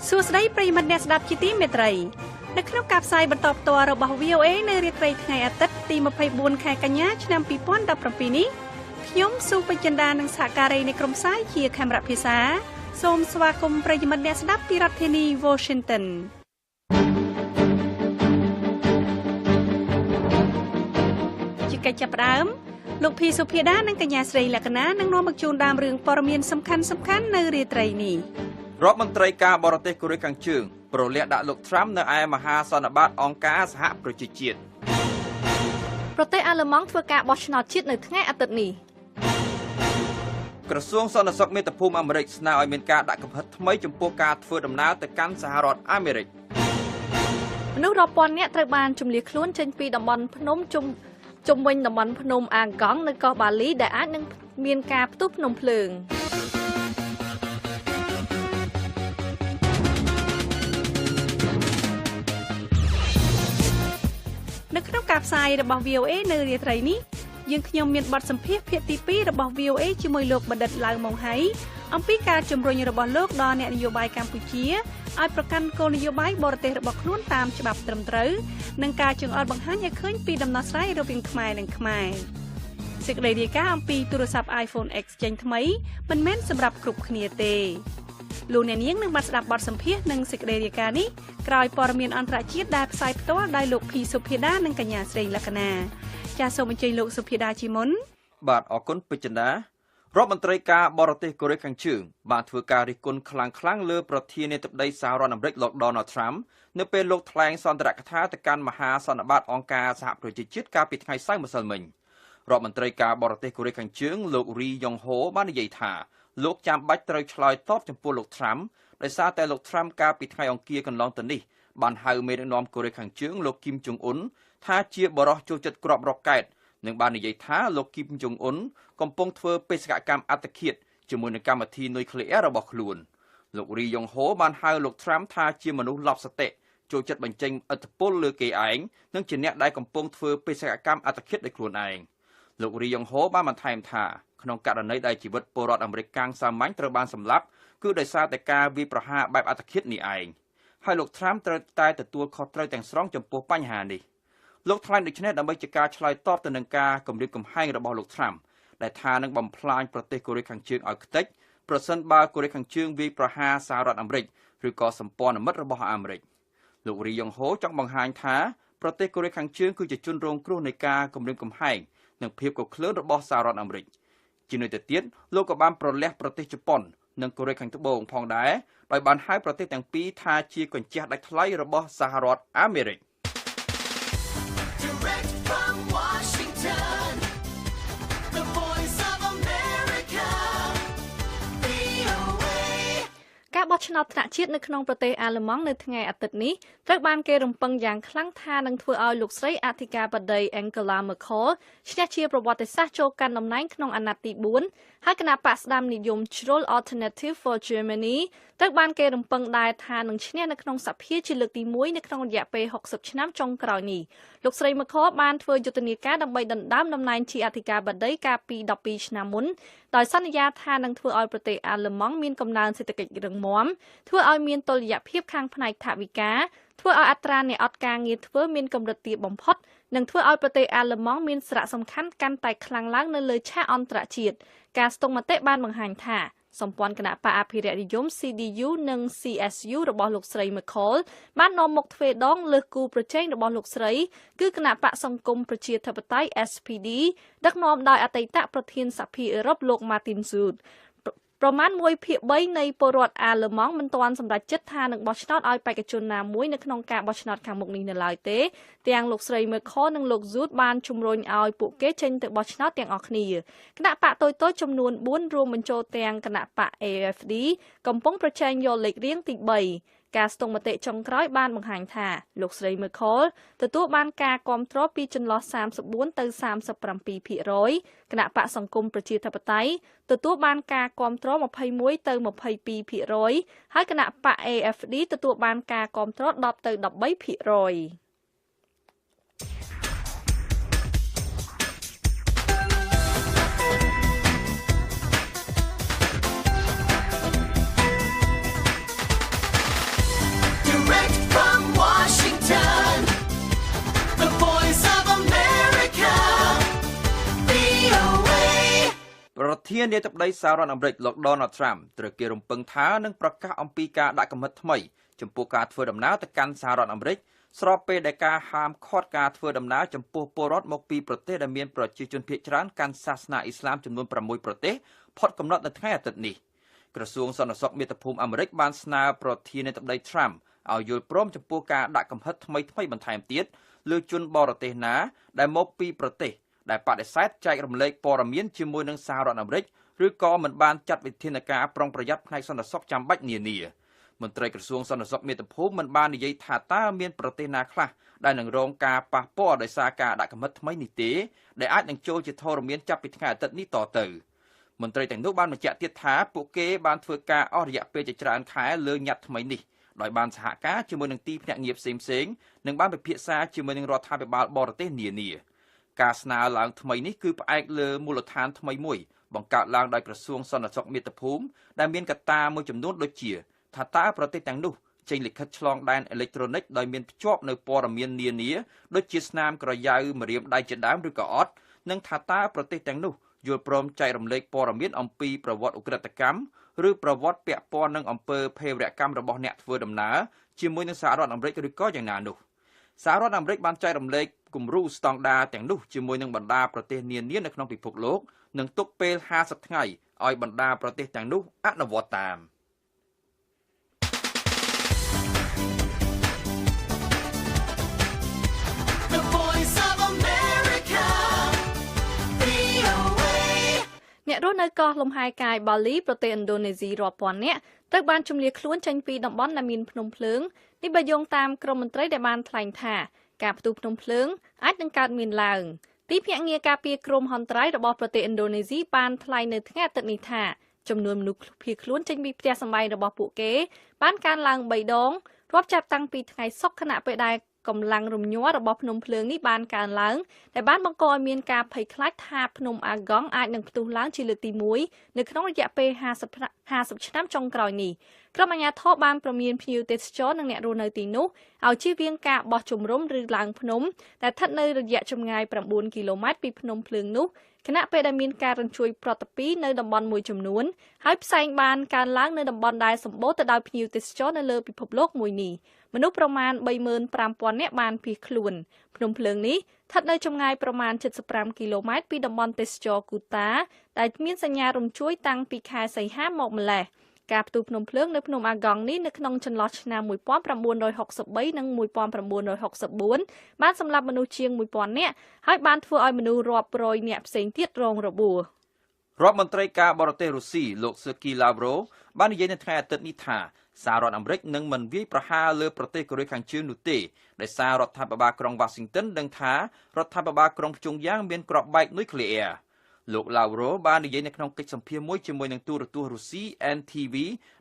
សួស្តីប្រិយមិត្តអ្នកស្ដាប់ជាទីមេត្រីនៅក្នុងការផ្សាយបន្តផ្ទាល់របស់ VOA នៅរាត្រីថ្ងៃអាទិត្យទី24ខែកញ្ញាឆ្នាំ2017នេះខ្ញុំស៊ូបចិន្តានិងសហការីនៃក្រុមផ្សាយជាខេមរៈភាសាសូមស្វាគមន៍ប្រិយមិត្តអ្នកស្ដាប់ពីរដ្ឋធានី Washington ជាកិច្ចចាប់ផ្ដើមលោកភីសុភាដានិងកញ្ញាស្រីលក្ខណានឹងនាំមកជូនដើមរឿងព័ត៌មានសំខាន់ៗនៅរាត្រីនេះរដ្ឋមន្ត្រីការបរទេសកូរ៉េខាងជើងប្រលាក់ដាក់លោក Trump នៅឯមហាសន្និបាតអង្គការសហប្រជាជាតិប្រទេសអាល្លឺម៉ង់ធ្វើការបោះឆ្នោតជាតិនៅថ្ងៃអាទិត្យនេះក្រសួងសន្តិសុខមាតុភូមិអាមេរិកស្នើឲ្យមានការដាក់កំហិតថ្មីចំពោះការធ្វើដំណើរទៅកាន់សហរដ្ឋអាមេរិកមនុស្សរាប់ពាន់នាក់ត្រូវបានជម្លៀសខ្លួនចេញពីតំបន់ភ្នំជុំវិញតំបន់ភ្នំអាកង់នៅកោះបាលីដែលអាចនឹងមានការផ្ទុះភ្នំភ្លើងនៅក្នុងការផ្សាយរបស់ VOA នៅរាត្រីនេះយើងខ្ញុំមានបទសម្ភាសន៍ភាគទី2របស់ VOA ជាមួយលោកបណ្ឌិតឡៅម៉ុងហៃអំពីការជំរុញរបស់លោកដល់អ្នកនយោបាយកម្ពុជាឲ្យប្រកាន់គោលនយោបាយបរទេសរបស់ខ្លួនតាមច្បាប់ត្រឹមត្រូវនិងការចង្អុលបង្ហាញឲ្យឃើញពីដំណោះស្រាយរវាងខ្មែរនិងខ្មែរសេចក្តីរាយការណ៍អំពីទូរស័ព្ទ iPhone X ចេញថ្មីមិនមែនសម្រាប់គ្រប់គ្នាទេលោកអ្នកនាងនឹងបានស្ដាប់បទសម្ភាសន៍និងសេចក្តីរាយការណ៍នេះក្រោយព័ត៌មានអន្តរជាតិដែលផ្សាយផ្ទាល់ដោយលោកភីសុភាដានិងកញ្ញាស្រីលក្ខណាចាសសូមអញ្ជើញលោកសុភាដាជាមុនបាទអរគុណពេជ្រណារដ្ឋមន្ត្រីការបរទេសកូរ៉េខាងជើងបានធ្វើការរិះគន់ខ្លាំងៗលើប្រធានាធិបតីសហរដ្ឋអាមេរិកលោក Donald Trump នៅពេលលោកថ្លែងសន្ទរកថាទៅកាន់មហាសន្និបាតអង្គការសហប្រជាជាតិកាលពីថ្ងៃសៅរ៍ម្សិលមិញរដ្ឋមន្ត្រីការបរទេសកូរ៉េខាងជើងលោករីយ៉ុងហូបាននិយាយថាលោកចាំបាច់ត្រូវឆ្លើយតបចំពោះលោក Trump ដោយសារតែលោក Trump កាលពីថ្ងៃអង្គារកន្លងទៅនេះបានហៅមេដឹកនាំកូរ៉េខាងជើងលោកគីមចុងអ៊ុនថាជាបរិសុទ្ធចូលចិត្តគ្រាប់រ៉ុកកែតនិងបាននិយាយថាលោកគីមចុងអ៊ុនកំពុងធ្វើបេសកកម្មអត្តឃាតជាមួយនឹងកម្មវិធីនុយក្លេអ៊ែររបស់ខ្លួនលោករីយ៉ុងហូបានហៅលោក Trump ថាជាមនុស្សឡប់សតិចូលចិត្តបញ្ចេញឥទ្ធិពលលើគេឯងនិងជាអ្នកដែលកំពុងធ្វើបេសកកម្មអត្តឃាតដោយខ្លួនឯងលោករីយ៉ុងហូបានបន្ថែមថាក្នុងករណីដែលជីវិតពលរដ្ឋអាមេរិកកាំងសាមញ្ញត្រូវបានសម្លាប់គឺដោយសារតែការវាយប្រហារបែបអត្តឃាតនេះឯងហើយលោក Trump ត្រូវតែទទួលខុសត្រូវទាំងស្រុងចំពោះបញ្ហានេះលោកថ្លែងដូចនេះដើម្បីជាការឆ្លើយតបទៅនឹងការគំរាមកំហែងរបស់លោក Trump ដែលថានឹងបំផ្លាញប្រទេសកូរ៉េខាងជើងឲ្យខ្ទេចប្រសិនបើកូរ៉េខាងជើងវាយប្រហារសហរដ្ឋអាមេរិកឬក៏សម្ព័ន្ធមិត្តរបស់អាមេរិកលោករីយ៉ុងហូចង់បង្ហាញថាប្រទេសកូរ៉េខាងជើងគឺជាជនរងគ្រោះនៃការគំរាមកំហែងនិងភាពកក្លឿនរបស់សហរដ្ឋអាមេរិកជានៅទៅទៀតលោកក៏បានប្រលះប្រទេសជប៉ុននិងកូរ៉េខាងត្បូងផងដែរដោយបានហៅប្រទេសទាំងពីរថាជាកញ្ចក់ដាច់ថ្លៃរបស់សហរដ្ឋអាមេរិកការបោះឆ្នោតថ្នាក់ជាតិនៅក្នុងប្រទេសអាល្លឺម៉ង់នៅថ្ងៃអាទិត្យនេះត្រូវបានគេរំពឹងយ៉ាងខ្លាំងថានឹងធ្វើឲ្យលោកស្រីអធិការបតី Angela Merkel ឈ្នះជាប្រវត្តិសាស្ត្រចូលកាន់តំណែងក្នុងអាណត្តិទី4ហើយគណៈបក្សស្ដាមនិយមជ្រុល Alternative for Germany ត្រូវបានគេរំពឹងដែរថានឹងឈ្នះនៅក្នុងសភាជាលើកទី1នៅក្នុងរយៈពេល60ឆ្នាំចុងក្រោយនេះលោកស្រី Merkel បានធ្វើយុទ្ធនាការដើម្បីដណ្ដើមតំណែងជាអធិការបតីកាលពី12ឆ្នាំមុនដោយសន្យាថានឹងធ្វើឲ្យប្រទេសអាល្លឺម៉ង់មានកំណើនសេដ្ឋកិច្ចរឹងមាំធ្វើឲ្យមានតុល្យភាពខាងផ្នែកថវិកាធ្វើឲ្យអត្រាអ្នកអត់ការងារធ្វើមានកម្រិតទាបបំផុតនិងធ្វើឲ្យប្រទេសអាល្លឺម៉ង់មានសារៈសំខាន់កាន់តែខ្លាំងឡើងនៅលើឆាកអន្តរជាតិការស្ទង់មតិបានបង្ហាញថាសម្ព័ន្ធគណៈបកអភិរក្សនិយម CDU និង CSU របស់លោកស្រី Merkel បាននាំមុខទ្វេដងលើសគូប្រជែងរបស់លោកស្រីគឺគណៈបកសង្គមប្រជាធិបតេយ្យ SPD ដឹកនាំដោយអតីតប្រធានសភាអឺរ៉ុបលោក Martin Schulzប្រមាណ1/3នៃពលរដ្ឋអាល្លឺម៉ង់មិនទាន់សម្រេចចិត្តថានឹងបោះឆ្នោតឲ្យបេក្ខជនណាមួយនៅក្នុងការបោះឆ្នោតខាងមុខនេះនៅឡើយទេទាំងលោកស្រី Merkel និងលោក Schulz បានជំរុញឲ្យពួកគេចេញទៅបោះឆ្នោតទាំងអស់គ្នាគណៈបកតូចៗចំនួន4រួមបញ្ចូលទាំងគណៈបក AFD កំពុងប្រជែងយកលេខរៀងទី3ការស្ទង់មតិចុងក្រោយបានបង្ហាញថាលោកស្រី Merkel ទទួលបានការគាំទ្រពីចន្លោះ34ទៅ37%គណៈបកសង្គមប្រជាធិបតេយ្យទទួលបានការគាំទ្រ21ទៅ22%ហើយគណៈបក AFD ទទួលបានការគាំទ្រ10ទៅ13% ធានាធិបតីសហរដ្ឋអាមេរិកលោក Donald Trump ត្រូវគេរំពឹងថានឹងប្រកាសអំពីការដាក់កំហិតថ្មីចំពោះការធ្វើដំណើរទៅកាន់សហរដ្ឋអាមេរិកស្របពេលដែលការហាមឃាត់ការធ្វើដំណើរចំពោះពលរដ្ឋមកពីប្រទេសដែលមានប្រជាជនភាគច្រើនកាន់សាសនាអ៊ីស្លាមចំនួន6ប្រទេសផុតកំណត់នៅថ្ងៃអាទិត្យនេះក្រសួងសន្តិសុខមាតុភូមិអាមេរិកបានស្នើប្រធានាធិបតី Trump ឲ្យយល់ព្រមចំពោះការដាក់កំហិតថ្មីបន្ថែមទៀតលើជនបរទេសណាដែលមកពីប្រទេសដែលបដិសេធចែករំលែកព័ត៌មានជាមួយនឹងសហរដ្ឋអាមេរិកឬក៏មិនបានចាត់វិធានការប្រុងប្រយ័ត្នផ្នែកសន្តិសុខចាំបាច់នានាមន្ត្រីក្រសួងសន្តិសុខមាតុភូមិមិនបាននិយាយថាតើមានប្រទេសណាខ្លះដែលនឹងរងការប៉ះពាល់ដោយសារការដាក់កំហិតថ្មីនេះទេដែលអាចនឹងចូលជាធរមានចាប់ពីថ្ងៃអាទិត្យនេះតទៅមន្ត្រីទាំងនោះបានបញ្ជាក់ទៀតថាពួកគេបានធ្វើការអស់រយៈពេលជាច្រើនខែលើញត្តិថ្មីនេះដោយបានសហការជាមួយនឹងទីភ្នាក់ងារផ្សេងៗនិងបានពិភាក្សាជាមួយនឹងរដ្ឋាភិបាលបរទេសនានាការស្នើឡើងថ្មីនេះគឺផ្អែកលើមូលដ្ឋានថ្មីមួយបង្កើតឡើងដោយក្រសួងសន្តិសុខមាតុភូមិដែលមានកត្តាមួយចំនួនដូចជាថាតើប្រទេសទាំងនោះចេញលិខិតឆ្លងដែនអេឡិចត្រូនិកដោយមានភ្ជាប់នៅព័ត៌មាននានាដូចជាស្នាមក្រយៅម្រាមដៃជាដើមឬក៏អត់និងថាតើប្រទេសទាំងនោះយល់ព្រមចែករំលែកព័ត៌មានអំពីប្រវត្តិឧក្រិដ្ឋកម្មឬប្រវត្តិពាក់ព័ន្ធនឹងអំពើភេរវកម្មរបស់អ្នកធ្វើដំណើរជាមួយនឹងសហរដ្ឋអាមេរិកឬក៏យ៉ាងណានោះសហរដ្ឋអាមេរិកបានចែករំលែកគំរូស្តង់ដារទាំងនោះជាមួយនឹងបណ្ដាប្រទេសនានានៅក្នុងពិភពលោកនិងទុកពេល50ថ្ងៃឲ្យបណ្ដាប្រទេសទាំងនោះអនុវត្តតាមអ្នករស់នៅកោះលំហែកាយបាលីប្រទេសឥណ្ឌូនេស៊ីរាប់ពាន់នាក់ត្រូវបានជំនះខ្លួនចេញពីតំបន់ដែលមានភ្នំភ្លើងនេះបើយោងតាមក្រមមន្ត្រីដែលបានថ្លែងថាការផ្ទុះភ្នំភ្លើងអាចនឹងកើតមានឡើងទីភ្នាក់ងារការពារគ្រោះមហន្តរាយរបស់ប្រទេសឥណ្ឌូនេស៊ីបានថ្លែងនៅថ្ងៃអាទិត្យនេះថាចំនួនមនុស្សភៀសខ្លួនចេញពីផ្ទះសម្បែងរបស់ពួកគេបានកើនឡើង3ដងរាប់ចាប់តាំងពីថ្ងៃសុក្រខណៈពេលដែលកម្លាំងរំញ័ររបស់ភ្នំភ្លើងនេះបានកើនឡើងដែលបានបង្កឲ្យមានការភ័យខ្លាចថាភ្នំអាហ្គង់អាចនឹងផ្ទុះឡើងជាលើកទី1នៅក្នុងរយៈពេល50ឆ្នាំចុងក្រោយនេះក្រុមអាជ្ញាធរបានព្រមានភ្ញៀវទេសចរនិងអ្នករស់នៅទីនោះឲ្យជៀសវាងការបោះជំរំឬឡើងភ្នំដែលស្ថិតនៅរយៈចម្ងាយ9គីឡូម៉ែត្រពីភ្នំភ្លើងនោះខណៈពេលដែលមានការរញ្ជួយប្រតិពីនៅតំបន់មួយចំនួនហើយផ្សែងបានកើនឡើងនៅតំបន់ដែលសម្បូរទៅដោយភ្ញៀវទេសចរនៅលើពិភពលោកមួយនេះមនុស្សប្រមាណ 35,000 នាក់បានភៀសខ្លួនភ្នំភ្លើងនេះស្ថិតនៅចម្ងាយប្រមាណ75គីឡូម៉ែត្រពីតំបន់ទេសចរគូតាដែលមានសញ្ញារំជួយតាំងពីខែសីហាមកម្លេះការផ្ទុះភ្នំភ្លើងនៅភ្នំអាហ្គង់នេះនៅក្នុងចន្លោះឆ្នាំ1963និង1964បានសម្លាប់មនុស្សជាង 1000 នាក់ហើយបានធ្វើឲ្យមនុស្សរាប់រយនាក់ផ្សេងទៀតរងរបួសរដ្ឋមន្ត្រីការបរទេសរុស្ស៊ីលោកស៊ឺគីឡាវ្រ៉ូបាននិយាយនៅថ្ងៃអាទិត្យនេះថាសហរដ្ឋអាមេរិកនឹងមិនវាយប្រហារលើប្រទេសកូរ៉េខាងជើងនោះទេដោយសាររដ្ឋាភិបាលក្រុង Washington ដឹងថារដ្ឋាភិបាលក្រុងព្យុងយ៉ាងមានគ្រាប់បែកនុយក្លេអ៊ែរលោកឡាវរ៉ូបាននិយាយនៅក្នុងកិច្ចសម្ភាសន៍មួយជាមួយនឹងទូរទស្សន៍រុស្ស៊ី NTV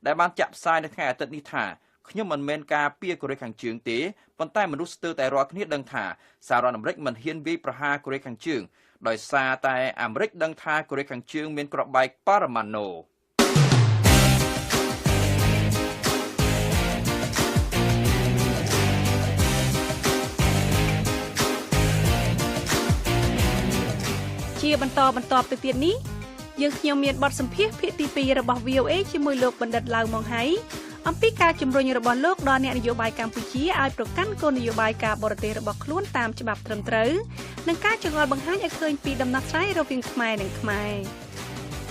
ដែលបានចាក់ផ្សាយនៅថ្ងៃអាទិត្យនេះថាខ្ញុំមិនមែនការពារកូរ៉េខាងជើងទេប៉ុន្តែមនុស្សស្ទើរតែរាល់គ្នាដឹងថាសហរដ្ឋអាមេរិកមិនហ៊ានវាយប្រហារកូរ៉េខាងជើងដោយសារតែអាមេរិកដឹងថាកូរ៉េខាងជើងមានគ្រាប់បែកបរមាណូជាបន្តទៅទៀតនេះយើងខ្ញុំមានបទសម្ភាសន៍ភាគទី2របស់ VOA ជាមួយលោកបណ្ឌិតឡាវម៉ុងហៃអំពីការជំរុញរបស់លោកដល់អ្នកនយោបាយកម្ពុជាឲ្យប្រកាន់គោលនយោបាយការបរទេសរបស់ខ្លួនតាមច្បាប់ត្រឹមត្រូវនិងការចងល់បង្ហាញឲ្យឃើញពីដំណោះស្រាយរវាងខ្មែរនិងខ្មែរ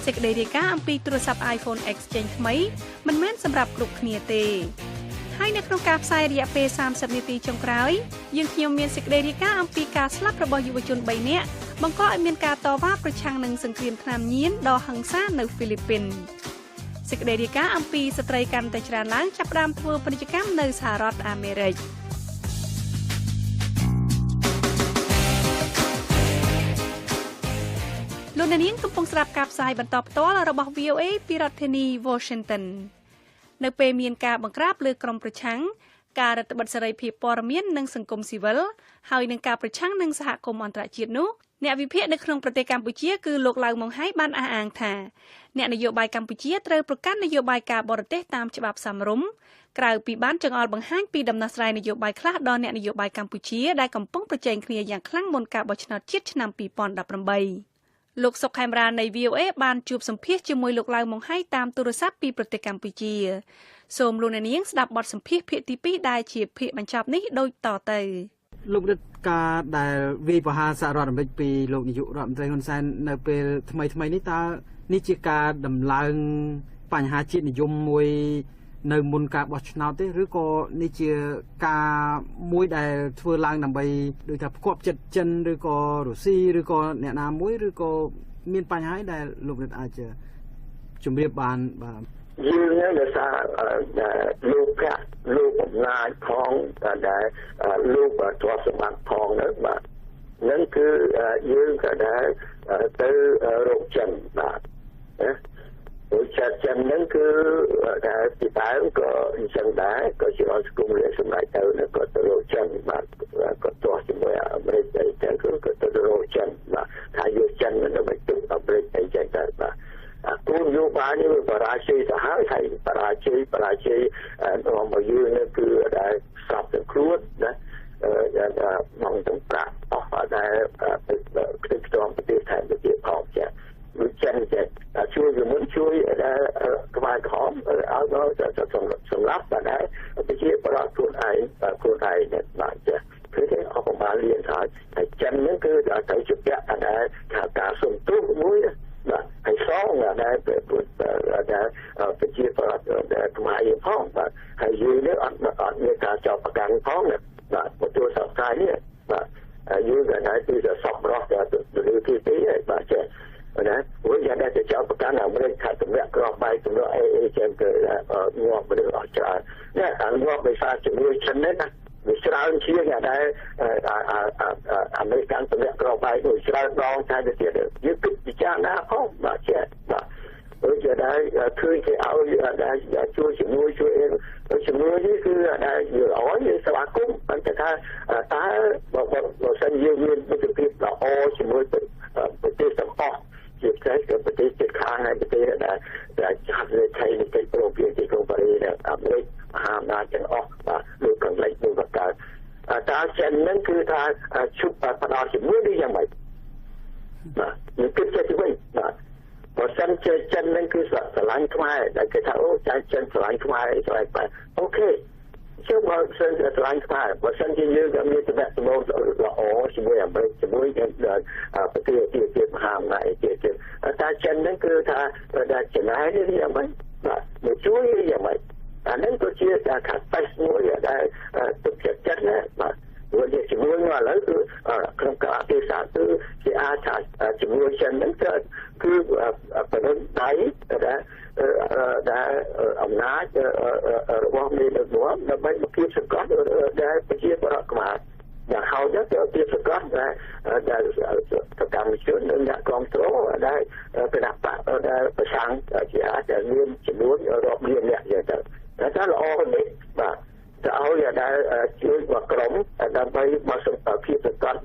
សេចក្តីរាយការណ៍អំពីទូរស័ព្ទ iPhone X ចេញថ្មីមិនមែនសម្រាប់គ្រប់គ្នាទេហើយនៅក្នុងការផ្សាយរយៈពេល30នាទីចុងក្រោយយើងខ្ញុំមានសេចក្តីរាយការណ៍អំពីការស្លាប់របស់យុវជន3នាក់បង្កឲ្យមានការតវ៉ាប្រឆាំងនឹងសង្គ្រាមថ្នាំញៀនដ៏ហិង្សានៅហ្វីលីពីនសេចក្តីរាយការណ៍អំពីស្ត្រីកាន់តែច្រើនឡើងចាប់ផ្ដើមធ្វើពាណិជ្ជកម្មនៅសហរដ្ឋអាមេរិកលោកនាងកំពុងស្ដាប់ការផ្សាយបន្តផ្ទាល់របស់ VOA ពីរដ្ឋធានី Washington នៅពេលមានការបង្ក្រាបលើក្រុមប្រឆាំងការរដ្ឋបិទសេរីភាពព័ត៌មាននិងសង្គមស៊ីវិលហើយនឹងការប្រឆាំងនឹងសហគមន៍អន្តរជាតិនោះអ្នកវិភាគនៅក្នុងប្រទេសកម្ពុជាគឺលោកឡៅម៉ុងហៃបានអះអាងថាអ្នកនយោបាយកម្ពុជាត្រូវប្រកាន់នយោបាយការបរទេសតាមច្បាប់សមរម្យក្រៅពីបានចង្អុលបង្ហាញពីដំណោះស្រាយនយោបាយខ្លះដល់អ្នកនយោបាយកម្ពុជាដែលកំពុងប្រជែងគ្នាយ៉ាងខ្លាំងមុនការបោះឆ្នោតជាតិឆ្នាំ2018 លោកសុកខេមរានៃ VOA បានជួបសម្ភាសជាមួយលោកឡៅម៉ុងហៃតាមទូរស័ព្ទពីប្រទេសកម្ពុជាសូមលោកអ្នកនាងស្ដាប់បទសម្ភាសភាគទី2ដែលជាភាគបញ្ចប់នេះដូចតទៅលោករដ្ឋការដែលវិបហាសហរដ្ឋអាមេរិកពីលោកនាយករដ្ឋមន្ត្រីហ៊ុនសែននៅពេលថ្មីនេះតើនេះជាការដំឡើងបញ្ហាជាតិនិយមមួយនៅមុនការបោះឆ្នោតទេឬក៏នេះជាការមួយដែលធ្វើឡើងដើម្បីដូចថាផ្គប់ចិត្តចិនឬក៏រុស្ស៊ីឬក៏អ្នកណាមួយឬក៏មានបញ្ហាដែលលោករដ្ឋអាចជម្រាបបានបាទយើងនៅសារលោកអំណាចផងដែលលោកទ្រព្យសម្បត្តិផងបាទនឹងគឺយើងក៏ដែលទៅរកចិនបាទដូចចិននឹងគឺដែលពីដើមក៏អញ្ចឹងដែរក៏ជាអស្គុំលេសម្រាប់ទៅក៏ទៅរកចិនបាទក៏ទោះជាមួយអាមេរិកអីទៅក៏ទៅរកចិនបាទថាយកចិនទៅមកទុកអាមេរិកអីចឹងទៅបាទគោលនយោបាយនេះបរាជ័យទៅហើយបរាជ័យនាំមកយើងនេះគឺដែលស្រាប់ទាំងខ្លួនណាមកទាំងប្រាក់អស់ដែលទៅខ្ទមប្រទេសថៃទៅទៀតផងចាដូចចិនចេះជួយជំនួយជួយក្បាលក្រមឲ្យដល់សម្រាប់ដែរប្រជាប្រដ្ឋខ្លួនឯងបាទចាគឺគេអបបាលលៀនហើយតែចិនហ្នឹងគឺដល់ទៅជាពាក់ដែលថាការសុំទោសមួយបាទហើយសងដែលប្រជាប្រដ្ឋដែលខ្មែរផងបាទហើយយើងនេះអត់មានការចោទប្រកាន់ផងបាទទទួលសក្តានុពលនេះបាទយើងក៏ដែរគឺសពរស់ទៅទីទីបាទចេះណាព្រោះយ៉ាងណាទៅចោទប្រកាន់អាមេរិកថាទម្លាក់ក្របបែកទម្លាក់អីចឹងទៅងាប់មនុស្សអស់ច្រើននេះអាងាប់ដោយសារជំនួយចិននេះណាវាច្រើនជាងដែលអាមេរិកទម្លាក់ក្របបែកដូចច្រើនដងតែទៅទៀតយើងគិតពិចារណាផងបាទចេះបាទដូចជាដែរឃើញគេឲ្យដែរជួយជំនួយជួយជំនួយនេះគឺដែរយើងអរយើងស្វាគមន៍ប៉ុន្តែថាតើបើសិនយើងមានវិទ្យាភាពល្អជាមួយប្រទេសទាំងអស់ជាផ្សេងក៏ប្រទេសជិតខាងហើយប្រទេសដែលចាត់លើថៃនៃកិច្ចប្រពៃទីក្រុងប៉ារីសអាមេរិកមហាអំណាចទាំងអស់បាទលោកកងលេខមួយបកកើតតើចិនហ្នឹងគឺថាជប់ផ្ដោតជាមួយនេះយ៉ាងម៉េចបាទយើងគិតចេះទៅវិញបាទបើសិនជាចិនហ្នឹងគឺស្រឡាញ់ខ្មែរដែលគេថាអូចាចិនស្រឡាញ់ខ្មែរស្រឡាញ់ខ្មែរអូខេជឿមកសិនស្រឡាញ់ខ្មែរបើសិនជាយើងក៏មានតំណែងល្អជាមួយអាមេរិកជាមួយប្រទេសទៀតមហាអំណាចទៀតតែចិនហ្នឹងគឺថាដែលចំណាយនេះយ៉ាងម៉េចបាទមកជួយយ៉ាងម៉េចអាហ្នឹងក៏ជាការខាត់បែកមួយដែលទឹកចិត្តណាបាទព្រោះជាជាមួយមកឥឡូវគឺក្នុងការអភិសាទគឺជាអាចថាជាមួយចិនហ្នឹងគឺប្រទេសដៃដែលអំណាចរបស់មេដឹកនាំដើម្បីមកគៀបសង្កត់ដែលប្រជាពលរដ្ឋខ្មែរដែលហើយទៅគៀបសង្កត់ដែលសកម្មជនអ្នកគ្រប់គ្រងដែលគណៈបកដែលប្រឆាំងជាអាចមានចំនួនរាប់លានអ្នកយ៉ាងទៅតែល្អនេះបាទទៅឲ្យដែលជួយមកក្រុមដើម្បីមកសង្កត់ភាពសង្កត់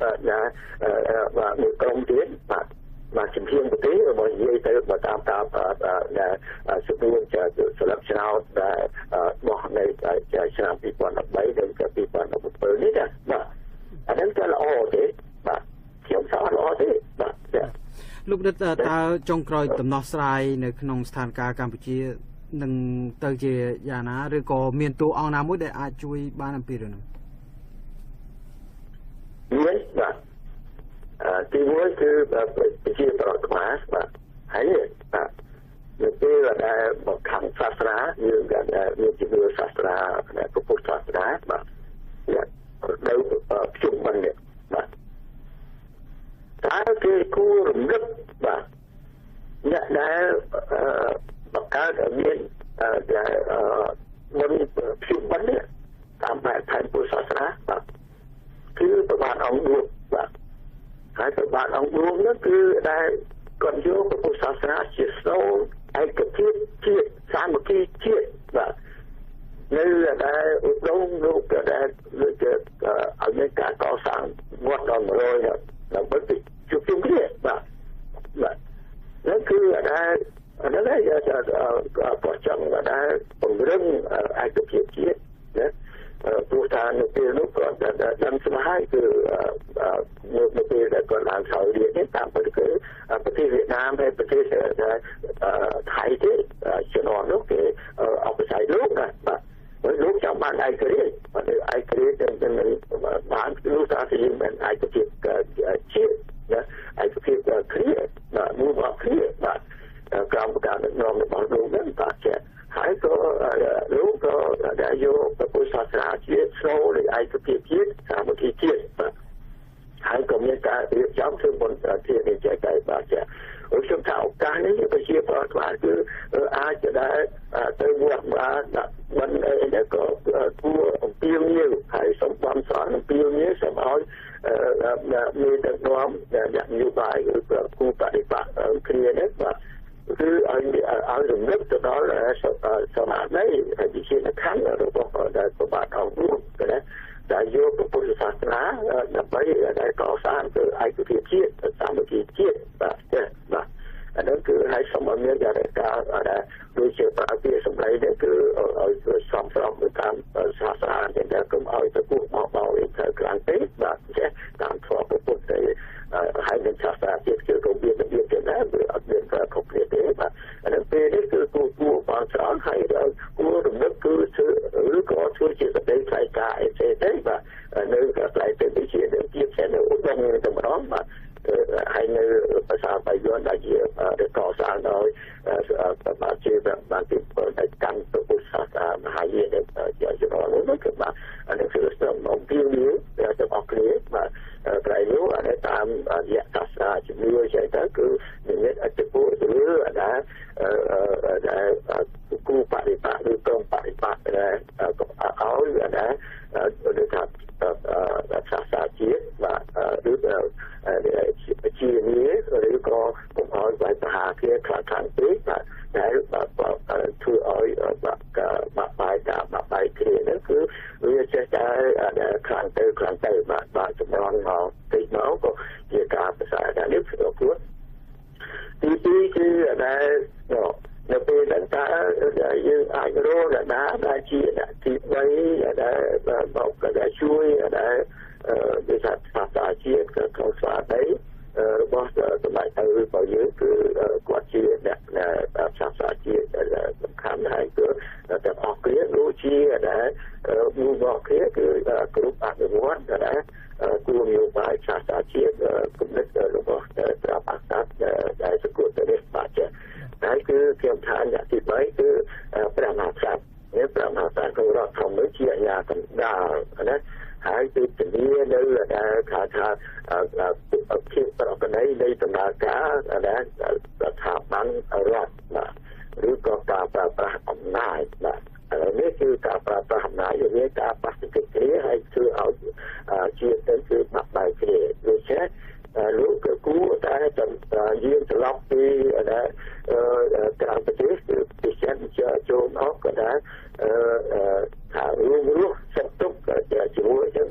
បាទមួយក្រុមទៀតបាទជំនាញប្រទេសរបស់និយាយទៅបើតាមដែលសព្វជាស្លឹកឆ្នោតដែលបោះនៅឆ្នាំ2013ដល់2017នេះណាបាទអាហ្នឹងក៏ល្អទេបាទខ្ញុំថាល្អទេបាទលោករដ្ឋតើចុងក្រោយដំណោះស្រាយនៅក្នុងស្ថានភាពកម្ពុជានឹងទៅជាយ៉ាងណាឬក៏មានតួអង្គណាមួយដែលអាចជួយបានអំពីរឿងនោះមានបាទទីមួយគឺប្រជាប្រដ្ឋខ្មែរបាទហើយបាទនៅពេលដែលមកខាងសាសនាយើងក៏មានជំនឿសាសនាពុទ្ធសាសនាបាទនៅជុំវិញនេះបាទតើគេគួររំលឹកបាទអ្នកដែលបង្កើតមានមុនជុំវិញនេះតាមបែបថៃពុទ្ធសាសនាបាទគឺប្របាទអង្គឌួងបាទហើយប្របាទអង្គឌួងនោះគឺដែលគាត់យកពុទ្ធសាសនាជាស្នូលឯកភាពជាតិសាមគ្គីជាតិបាទនៅដែលឧត្តមលោកក៏ដែលលើកឲ្យមានការកសាងវត្តដល់100ដើម្បីជួបជុំគ្នាបាទនោះគឺដែលក៏ចង់ដែលពង្រឹងឯកភាពជាតិណាព្រោះថានៅពេលនោះក៏ដឹងស្មោះហើយគឺនៅពេលដែលគាត់ឡើងឆ្លើយនេះតាមពិតគឺប្រទេស nọ lúc thì ở cái sài lúc này mà lúc trong ban ai kể mà ai kể thì mình bán lúc ta thì mình ai có việc chia ai có việc clear mà mua vào clear mà trong cái nọ mình bảo đúng đấy và sẽ hãy có lúc có đã vô cái buổi sáng ra chia sâu để ai có việc chia ra một cái chia hãy cùng những cái việc giáo thương bọn thiện để chạy chạy và sẽ ở trong thảo cái này cái chia vào và cứ ai cho đã tới buộc mà vấn đề đã có cua tiêu nhiều hãy sống quan sát tiêu nhiều sẽ nói mình được nói nhận như vậy khu tại bạn ở kia đấy và cứ ở dùng nước cho đó là sau này đấy phải bị chia nó kháng ở đâu có bạn học luôn cái đấy đã vô cái buổi sáng lá là mấy đại có sáng từ ai cứ thiệt chiết sáng một kỳ chiết và nó cứ hay sống ở miền nhà đại ca ở đây đôi chiều ta kia sống đấy để cứ ở sống với cam xa để đã cũng ở cái cuộc bảo vệ thời gian tết và sẽ làm cho cái cuộc để hai bên xa tiếp cứ công việc cái này ở bên không thể thế và nó về đấy cứ cuộc bảo sáng hay là cuộc nước cứ thứ có thứ chỉ là đây phải cả thế và nơi các lại từ cái chuyện tiếp sẽ nó đông trong đó mà hay như sao phải do đại diện để có sáng rồi mà chưa bạn tiếp để căn từ cuộc sáng hai diện để cho nó lớn các bạn nó sự sống tiêu yếu cho học lý mà cái nếu ở đây tam diện các chỉ nuôi chạy tới cứ những cái trực bộ từ đã khu phải bạn đưa công phải bạn là áo đã được thật xa chiết và được chia nghĩa rồi có cũng hỏi bài hà kia khả năng tết và để thưa ở bài cả bài kia nó cứ sẽ khả năng và chúng ta nó thì nó có chia cả xã đã nước ở cuối thì ở đây nó về đến ta như ai đó là đã chia đã thịt đấy đã bọc đã chui đã để xã chia không xóa đấy bao giờ tụi bạn bao nhiêu cứ quạt chia là xã chia là khám hai cửa tập học kia lúa chia đã mua bọc kia cứ lúc ăn được món đã cua nhiều bài xã chia cũng rất là bọc tập ăn để sự cố tới bà trẻ đấy cứ kiềm thản nhà thì mấy cứ làm hạt sạch nếu làm hạt sạch không rõ phòng mới chia nhà còn đào đấy hãy từ tình yêu nơi là đã khá khi cái đấy đây tầm là cá đã thả bắn ở loạt màឬក៏ការប្រើប្រាស់អំណាចបាទនេះគឺការប្រើប្រាស់អំណាចវាការប៉ះទង្គិចគ្នាហើយធ្វើឲ្យជាតិទៅគឺបាក់បែកគ្នាដូច្នេះលោកក៏គួរតែយាងត្រឡប់ពីក្រៅប្រទេសគឺពិសេសចូលមកក៏ដែរថារួមរស់សន្ទុកជាមួយនឹង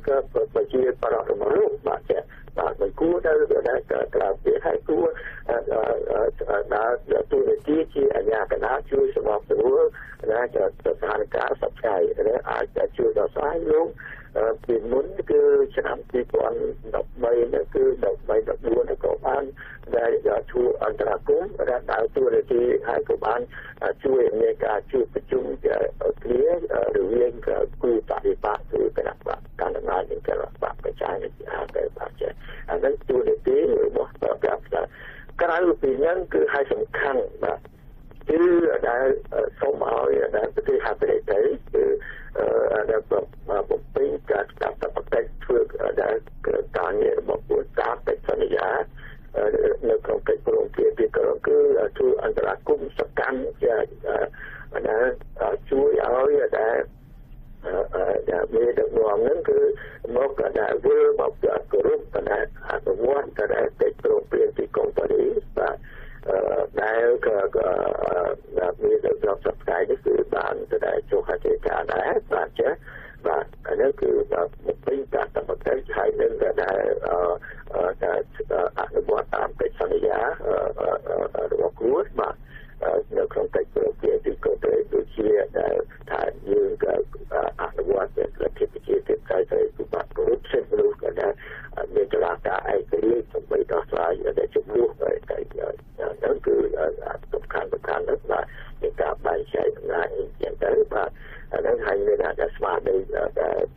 ប្រជាប្រដ្ឋរបស់លោកបាទមិនគួរទៅក្រៅប្រទេសហើយគួរដើរទូនាទីជាអាជ្ញាកណ្ដាលជួយសម្របសម្រួលស្ថានភាពសព្វថ្ងៃអាចជួយដល់ស្វែងលោកពីមុនគឺឆ្នាំ2013នោះគឺ13-14ក៏បានដែលជួយអន្តរាគមន៍ដើរទូនាទីហើយក៏បានជួយในការជួបប្រជុំគ្នារវាងគូបរិបត្តិគឺគណៈបកកណ្ដាលនិងគណៈបកប្រជាជាតិតែបាទចេះអានេះទូនាទីរបស់បកក្រៅពីហ្នឹងគឺឲ្យសំខាន់បាទគឺដែលសូមឲ្យដែលប្រទេសហាប់ទៅគឺដែលបំពេញការកាត់បតិធ្វើដែលការងាររបស់ពួកការពេទ្យសន្យានៅក្នុងកិច្ចព្រមព្រៀងពីក្រគឺជួយអន្តរាគមន៍សកម្មដែលជួយឲ្យដែលមានដឹកនាំហ្នឹងគឺមកដែលធ្វើមកគ្រប់ដែលអនុវត្តដែលកិច្ចព្រមព្រៀងពីកុងប៉ានីបាទដែលមានដឹកនាំសប្តាហ៍នេះគឺបានតែចូលហត្ថលេខាដែរបាទចេះបាទអានេះគឺបំពេញការតបតេហើយនឹងដែលអនុវត្តតាមកិច្ចសន្យារបស់ខ្លួនបាទនៅក្នុងកិច្ចព្រមព្រៀងពីកុងប៉ានីដូចជាដែលថាយើងអនុវត្តលទ្ធិប្រជាធិបតេយ្យទៅបាទគ្រប់សិទ្ធិមនុស្សក៏ដែលមានចលាការឯករាជ្យដើម្បីដោះស្រាយដែលជំនួសទៅហ្នឹងគឺសំខាន់ណាស់បាទនៃការបែងចែ ចែកណាចឹងទៅបាទហ្នឹងហើយមានថាស្មារតី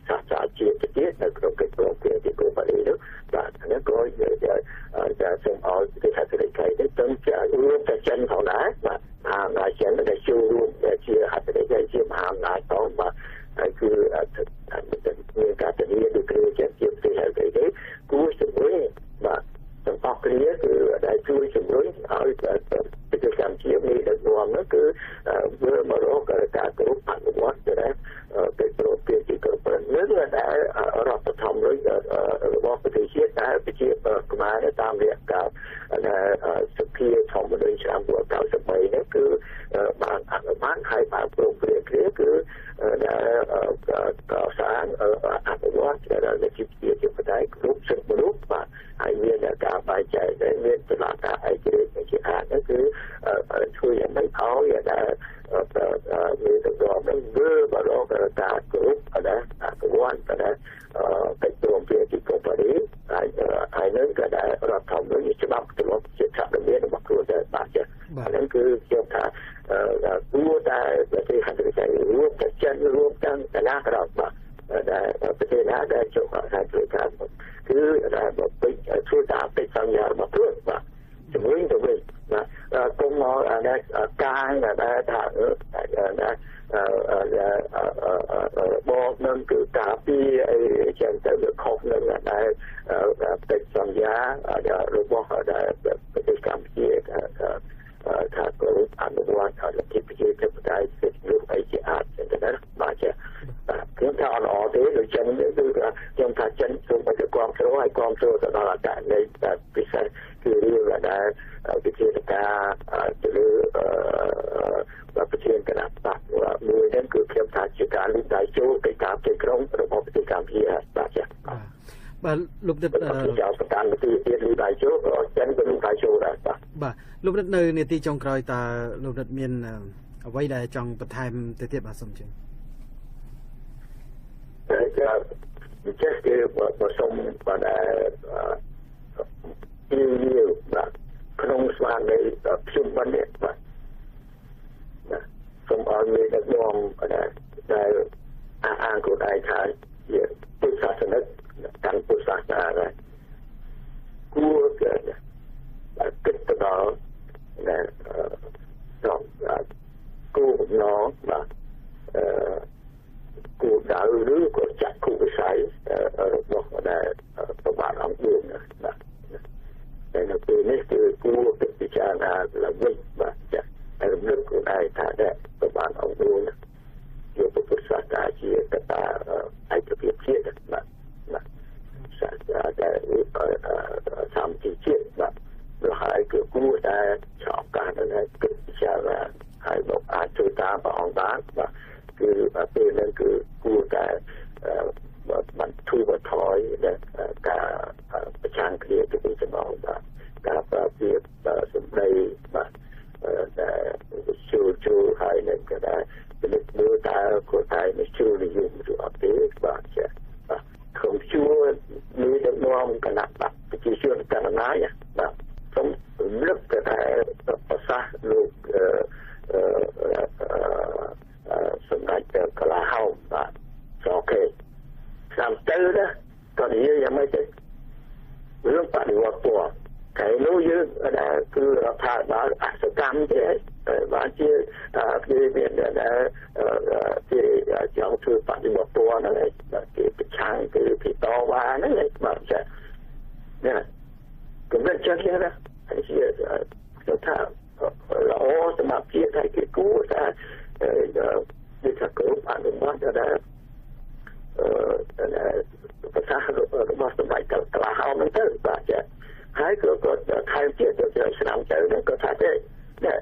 សាស្ត្រាជាតិទៀតនៅក្នុងកិច្ចព្រមព្រៀងទីក្រុងប៉ារីសនោះបាទហ្នឹងក៏จะส่งเอาที่ทัศนคติได้ต้องจะร่วมกับเช่นของนั้นมหานาเช่นได้ชูร่วมเชื่อทัศนคติเชื่อมหานาต้องมาคือมีการจะเรียนดูคือจะเชื่อที่ทัศนคติกู้สมุนมาต้องออกเรียนคือได้ช่วยสมุนเอากิจกรรมเชื่อมีแต่รวมนั่นคือเมื่อมาโรคการกรุ๊ปผ่านวัดจะได้เป็นโปรเปียที่เกิดเป็นเนื้อได้เราจะทำด้วยว่าประเทศเชียได้ไปเชียมาได้ตามเรียกกับสักเพียทำมาโดยชาวบัวเก่าสมัยนั่นคือบางบ้านใครบางโปรเปียคือก่อสร้างอัตวัดในจิตเกียรติได้กรุ๊ปสึกมนุษย์ว่าไอเมียการใบใจในเมียตลาดไอเดียในที่อ่านนั่นคือช่วยยังไม่เขาอย่างนั้นมีตัวรองนั่นเมื่อมาลองการกรุ๊ปนะกวนนะเป็นตัวเปลี่ยนที่กบนี้ไอ้นั่นก็ได้เราทำด้วยฉบับตัวเชื่อชัดเรียนมาครูได้บาดเจ็บนั่นคือเกี่ยวกับรู้ได้ประเทศหันไปใช้รู้แต่เช่นรู้ตั้งแต่ละเราได้ประเทศนั้นได้จบการบริการคือได้แบบไปช่วยตามไปสัญญามาเพื่อว่าสมมติตัวเองนะกรมได้การได้ทางนะบอกนั่นคือการที่ไอ้เช่นแต่เรื่องของนั่นได้เป็นสัญญาหรือว่าได้ปฏิกรรมที่ถ้าเกิดอนุวัตอะไรที่พิจารณาได้เสร็จรูปไอ้ที่อาจจะได้มาจากเพียงแต่อ่อนๆที่หรือเช่นนี้คือยังถ้าเช่นส่งไปถึงความรู้ให้ความรู้ตลอดการในพิเศษคือเรื่องได้พิจารณาหรือพิจารณาการตัดว่ามือนั่นคือเพียงแต่จิตการลุกได้โจ้ไปตามเกี่ยวกับระบบปฏิกรรมที่มาจากបាទលោកដឹកចៅប្រកាន់ទីទៀតលីដៃជោក៏ចិនក៏លីដៃជោដែរបាទលោកដឹកនៅនាទីចុងក្រោយតើលោកដឹកមានអ្វីដែលចង់បន្ថែមទៅទៀតបាទសូមជឿចេះគេបើសូមបាទពីបាទក្នុងស្មារតីខ្ញុំបាននេះបាទសូមឲ្យមានដឹកនាំដែលអានខ្លួនឯងថាជាពុទ្ធសាសនិកการพุทธศาสนาเนี่ยกูเกิดกิจต่อเนี่ยกูน้องแบบกูดาวหรือกูจักกูไปใช้บอกได้ประวัติของกูนะแต่ในปีนี้คือกูเป็นพิจารณาละวิแบบจะไอ้เรื่องกูได้ถ้าได้ประวัติของกูนะเกี่ยวกับพุทธศาสนาเชื่อกับตาไอ้จะเปรียบเทียบแบบได้ทำที่เชื่อแบบเราหายคือกู้ได้ชอบการอะไรเกิดจากหายบอกอาจจะตามไปองบ้านว่าคือเป็นนั่นคือกู้ได้มันทุบถอยเนี่ยการประชันเคลียร์ที่เป็นสมองแบบการเปรียบสมได้แบบแต่ชูหายนั่นก็ได้เป็นมือตาคนไทยไม่ชูในยุ่งอยู่อัปเดตแบบจะkhông chưaมีđược ngon cả nạp bạc chỉ chưa cả nói à không rất cái xa luôn sum đại cả là hậu và ok làm tư đó còn gì vậy mấy chứ lúc bạn đi qua của cái lối dưới là cứ thả đó sự cam thế và chia khi biển đã trong thư bạn đi qua của nó này cái trang cái to quá nó này mà sẽ nè cũng rất chắc thế đó hay chia thả lỗ sẽ mặc chia thay cái cũ ra đi thật cũ bạn đừng bắt raภาษาเราสมัยกลาเฮามันเตอร์ว่าจะให้ก็ไทยเทียบจะสนามเจอเนี่ยก็ถ้าได้เนี่ย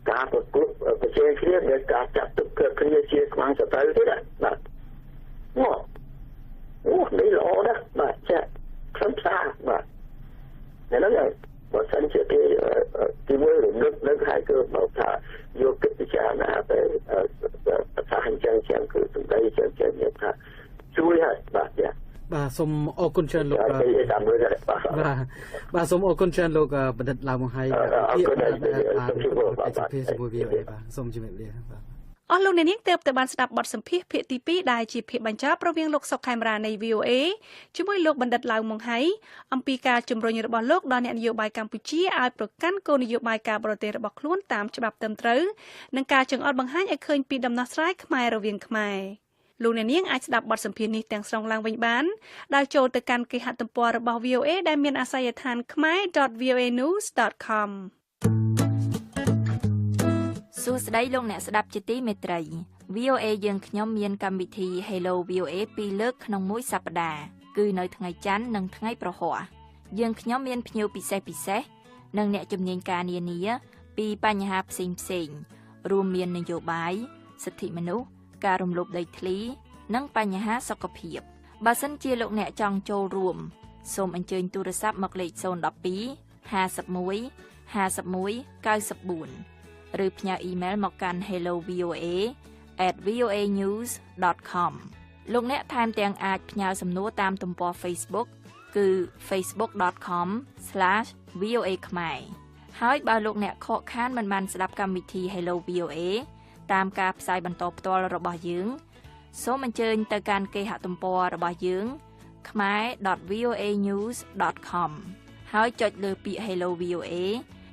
การประกวดประเทศเครียดเนี่ยการจับตุกเกิดเครียดเชียร์กวางสเตอร์ที่นั่นนะไม่หล่อนะมาจะคล้ำซ่ามาในนั้นเลยบอกฉันจะที่มือหรือนึกให้ก็บอกถ้าโยกพิจารณาไปภาษาหันจังเชียงคือตรงใดเชียงเนี่ยถ้าช่วยให้บาดเนี่ย បាទសូមអរគុណច្រើនលោកបាទសូមអរគុណច្រើនលោកបណ្ឌិតឡាវមកហើយសូមជម្រាបលាបាទអស់លោកអ្នកនាងទើបតែបានស្ដាប់បទសម្ភាសន៍ភាគទី2ដែលជាភាគបញ្ចប់រវាងលោកសុកខេមរានៃ VOA ជាមួយលោកបណ្ឌិតឡាវម៉ុងហៃអំពីការជំរុញរបស់លោកដល់អ្នកនយោបាយកម្ពុជាឲ្យប្រកាន់គោលនយោបាយការបរទេសរបស់ខ្លួនតាមច្បាប់ត្រឹមត្រូវនិងការចង្អុលបង្ហាញឲ្យឃើញពីដំណោះស្រាយខ្មែររវាងខ្មែរលោកអ្នកនាងអាចស្ដាប់បទសម្ភាសន៍នេះទាំងស្រុងឡើងវិញបានដោយចូលទៅកាន់គេហទំព័ររបស់ VOA ដែលមានអាសយដ្ឋាន khmer.voanews.comសួស្តីលោកអ្នកស្ដាប់ជាទីមេត្រី VOA យើងខ្ញុំមានកម្មវិធី Hello VOA 2លើកក្នុងមួយសប្តាហ៍គឺនៅថ្ងៃច័ន្ទនិងថ្ងៃប្រហ័សយើងខ្ញុំមានភ្ញៀវពិសេសនិងអ្នកជំនាញការនានាពីបញ្ហាផ្សេងរួមមាននយោបាយសិទ្ធិមនុស្សការរំលោភដីធ្លីនិងបញ្ហាសុខភាពបើសិនជាលោកអ្នកចង់ចូលរួមសូមអញ្ជើញទូរស័ព្ទមកលេខ012 51 51 94ឬផ្ញើអ៊ីមែលមកកាន់ hellovoa@voanews.com លោកអ្នកថែមទាំងអាចផ្ញើសំណួរតាមទំព័រ Facebook គឺ facebook.com/voa khmer ហើយបើលោកអ្នកខកខានមិនបានស្ដាប់កម្មវិធី Hello VOA តាមការផ្សាយបន្តផ្ទាល់របស់យើងសូមអញ្ជើញទៅកាន់គេហទំព័ររបស់យើង khmer.voanews.com ហើយចុចលើពាក្យ Hello VOA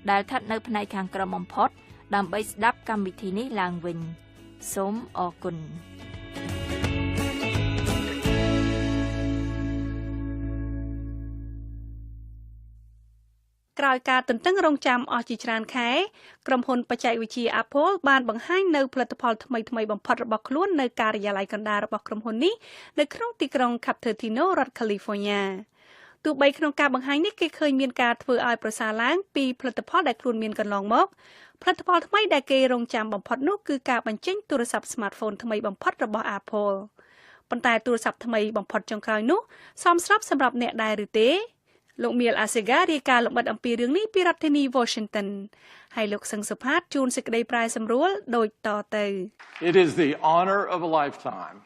ដែលស្ថិតនៅផ្នែកខាងក្រោមបំផុតដើម្បីស្ដាប់កម្មវិធីនេះឡើងវិញសូមអរគុណក្រោយការទន្ទឹងរង់ចាំអស់ជាច្រើនខែក្រុមហ៊ុនបច្ចេកវិទ្យា Apple បានបង្ហាញនៅផលិតផលថ្មីបំផុតរបស់ខ្លួននៅការិយាល័យកណ្ដាលរបស់ក្រុមហ៊ុននេះនៅក្នុងទីក្រុង Cupertino រដ្ឋ California ទោះបីក្នុងការបង្ហាញនេះគេឃើញមានការធ្វើឲ្យប្រសើរឡើងពីផលិតផលដែលខ្លួនមានកន្លងមកផលិតផលថ្មីដែលគេរងចាំបំផុតនោះគឺការបញ្ចេញទូរស័ព្ទ Smartphone ថ្មីបំផុតរបស់ Apple ប៉ុន្តែទូរស័ព្ទថ្មីបំផុតចុងក្រោយនោះសមស្របសម្រាប់អ្នកដែរឬទេលោកមៀលអាសេហ្គារាយការណ៍លម្អិតអំពីរឿងនេះពីរដ្ឋធានី Washington ហើយលោកសឹងសុផាតជួនសេចក្តីប្រាយសម្រួលដូចតទៅ It is the honor of a lifetime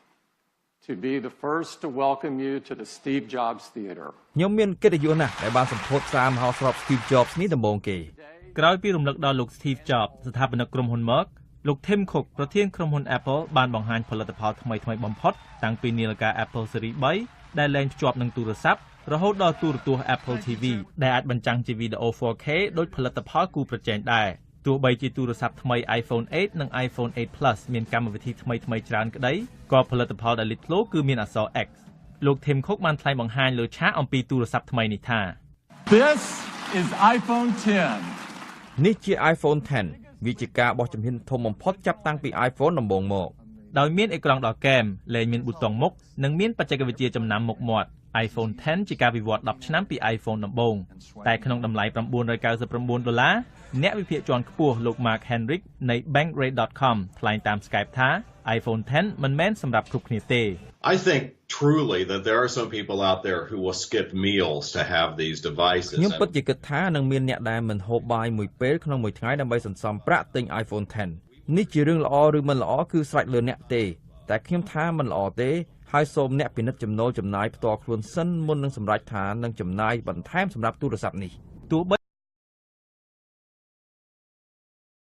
to be the first to welcome you to the Steve Jobs Theater ខ្ញុំមានកិត្តិយសណាស់ដែលបានសម្ពោធសារមហោស្រព Steve Jobs នេះដំបូងគេក្រោយពីរំលឹកដល់លោក Steve Jobs ស្ថាបនិកក្រុមហ៊ុន Merck លោក Tim Cook ប្រធានក្រុមហ៊ុន Apple បានបង្ហាញផលិតផលថ្មីបំផុតតាំងពីនាឡិកា Apple Series 3 ដែលលែងភ្ជាប់នឹងទូរស័ព្ទរហូតដល់ទូរទស្សន៍ Apple TV ដែលអាចបញ្ចាំងជាវីដេអូ 4K ដោយផលិតផលគូប្រជែងដែរទោះបីជាទូរស័ព្ទថ្មី iPhone 8 និង iPhone 8 Plus មានកម្មវិធីថ្មីច្រើនក្តីក៏ផលិតផលដែលលេចធ្លោគឺមានអក្សរ X លោក Tim Cook បានថ្លែងបង្ហាញលើឆាកអំពីទូរស័ព្ទថ្មីនេះថា This is iPhone 10 នេះជា iPhone 10 វាជាការបោះជំហានធំបំផុតចាប់តាំងពី iPhone ដំបូងមកដោយមានអេក្រង់ដល់គែមលែងមានប៊ូតុងមុខនិងមានបច្ចេកវិទ្យាចំណាំមុខមាត់ iPhone 10 ជាការវិវត្ត10ឆ្នាំពី iPhone ដំបូងតែក្នុងតម្លៃ$999អ្នកវិភាគជាន់ខ្ពស់លោក Mark Henrik នៃ bankrate.com ថ្លែងតាម Skype ថា iPhone 10 មិនមែនសម្រាប់គ្រប់គ្នាទេ I think truly that there are some people out there who will skip meals to have these devices ខ្ញុំពិតជាគិតថានឹងមានអ្នកដែលមិនហូបបាយមួយពេលក្នុងមួយថ្ងៃដើម្បីសន្សំប្រាក់ទិញ iPhone 10 នេះជារឿងល្អឬមិនល្អគឺស្រេចលើអ្នកទេតែខ្ញុំថាមិនល្អទេហើយសូមអ្នកពិនិត្យចំណូលចំណាយផ្ទាល់ខ្លួនសិនមុននឹងសម្រេចថានឹងចំណាយបន្ថែមសម្រាប់ទូរស័ព្ទនេះទោះបី